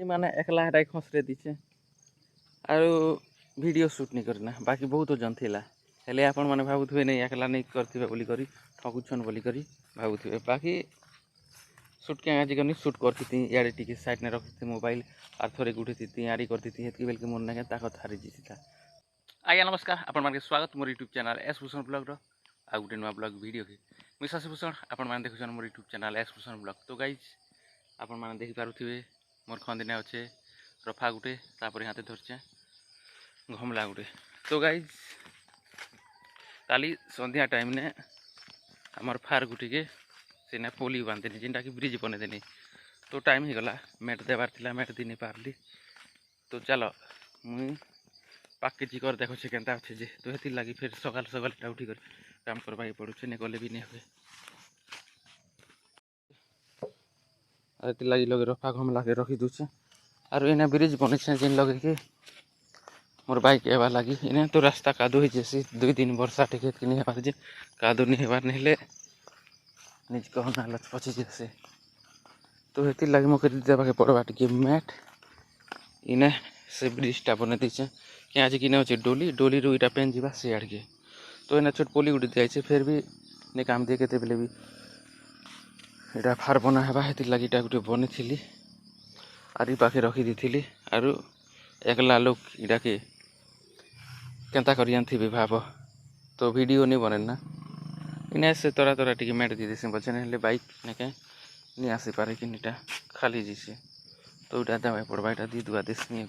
माने एकला हटाई खसरे दीचे आरो वीडियो शूट नहीं करना बाकी बहुत जन थिला हेले आपण माने भाबुथबे नहीं एकला नहीं करथिबे बोली करी ठगुछन बोली करी भाबुथबे बाकी शूट के आज करनी शूट करथि याडे टिके साइड ने रखथि मोबाइल आर थोरे गुठी थी यारी करथि हेतकी बेल के मन ना ताको थारी जिता आज्ञा नमस्कार आपण माने स्वागत मोर YouTube channel S Bhushan blog रो आ गुटे नुआ ब्लॉग वीडियो के मुई शशि भूषण आपण माने देखुछन मोर YouTube channel S Bhushan blog तो गाइज आपण माने देखि पारुथिबे मोर खंदिने अच्छे रफा गुटे तापर हाथे धरचे घमला गुटे तो गाइज काली संध्या टाइम ने आमर फार गुटी के सेना पोली बांधे जिनटा कि ब्रिज बने देनी तो टाइम ही गला मेट देवार थिला मेट दी नहीं पारली तो चलो मुई पाके चिकर देखो से केनता अच्छे जे तो हेती लगी फिर सकाल सकाल उठी कर काम करवाई पड़ुछे ने गले भी नहीं हुए लगी लगे रफा घमला के रखी दूचे और इन्हें ब्रिज बने जिन लगे के मोर बाइक एवा लगी इन्हें तो रास्ता कादो ही जैसे 2-3 वर्षा टिकेट कि नहीं हमारे जे कादो नहीं हमार नहीं ले निज कहना लच पची जैसे तो हेती लगे मोके देवा के पड़वा टिके मैट इन्हें से ब्रिजटा बने दीचे कि आज कि अच्छे डोली डोली रू इटा पेन जीवा से आड़ के तो इन्हें छोट पोली उड़ी जाए फिर भी नहीं काम दिए के बेले भी इटा फार बना है हेती लगी इटा गोटे बनी थी आरी पाखे रखी दी आरु एकला लोग इटा के केंता करी भाव तो वीडियो नहीं बने ना इन्हें से तोरा तोरा टी मेट दी देसी बचे ना बाइक ने के नहीं आसी पारे कि इटा खाली जीसे तो इटा दवा पड़वा इटा दी दुआ देश नहीं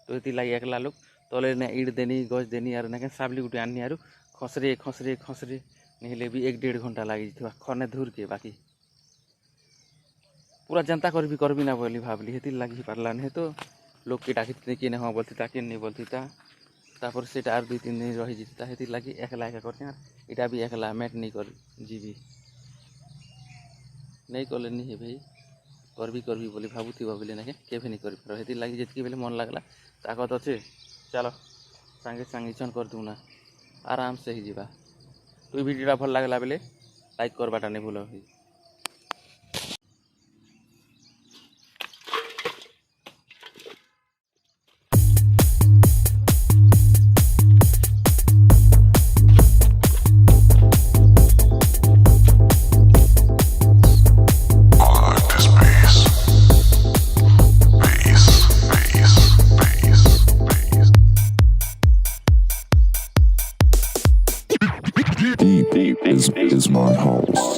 तो ये लगे एकला लोग तले ने इट देनी गज देनी आर ना साबली गुटे आनी आरु खसरे खसरे खसरे नहीं भी 1-1.5 घंटा लगी खने धूर के बाकी पूरा जनता कर भी ना बोली भावली हेती लगी पारला नहीं तो लोग के डाकी किए हाँ बोलती कि नहीं बोलती तापर से 2-3 दिन रही जीता हेती लगी एकला एका करते इटा भी एकला मेट नहीं कर जीवी नहीं कले नहीं भाई करबी बोली भावुथी बोले ना के भी नहीं कर हेती लगी जितकी बेले मन लगला ताकत अच्छे चलो सांगे सांगे चन कर दूना आराम से ही जीवा तो वीडियो भल लगला बेले लाइक करवाटा नहीं भूल Deep is my house.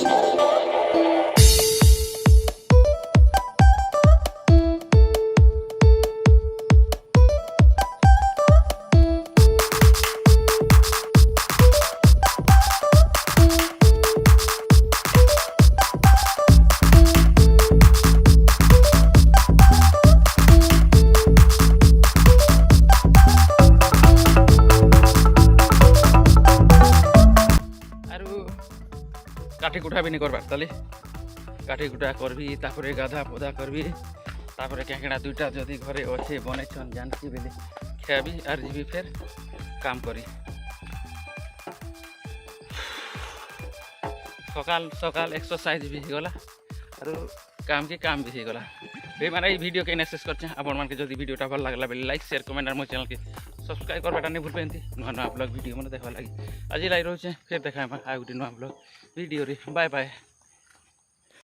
काठी गुटा भी नहीं करबार ताली काठी गुटा करबी तापरे गाधा पदा करबी तापरे केकड़ा दुईटा जदि घरे अच्छे बने छन जानसी बेले खाबी आर जीबी फिर काम करी सकाल सकाल एक्सरसाइज भी गला और काम के काम भी गला भाई माने वीडियो के मेसेज करछे आपण मान के जदि वीडियोटा भल लागला बेले लाइक शेयर कमेंट और मो चैनल के सब्सक्राइब करबाटा नहीं भूल पेंती नुआ नुआ ब्लॉग वीडियो मन देखा लगी आज लाई रोचे फिर देखा आ गुटे नुआ ब्लॉग वीडियो रे बाय बाय।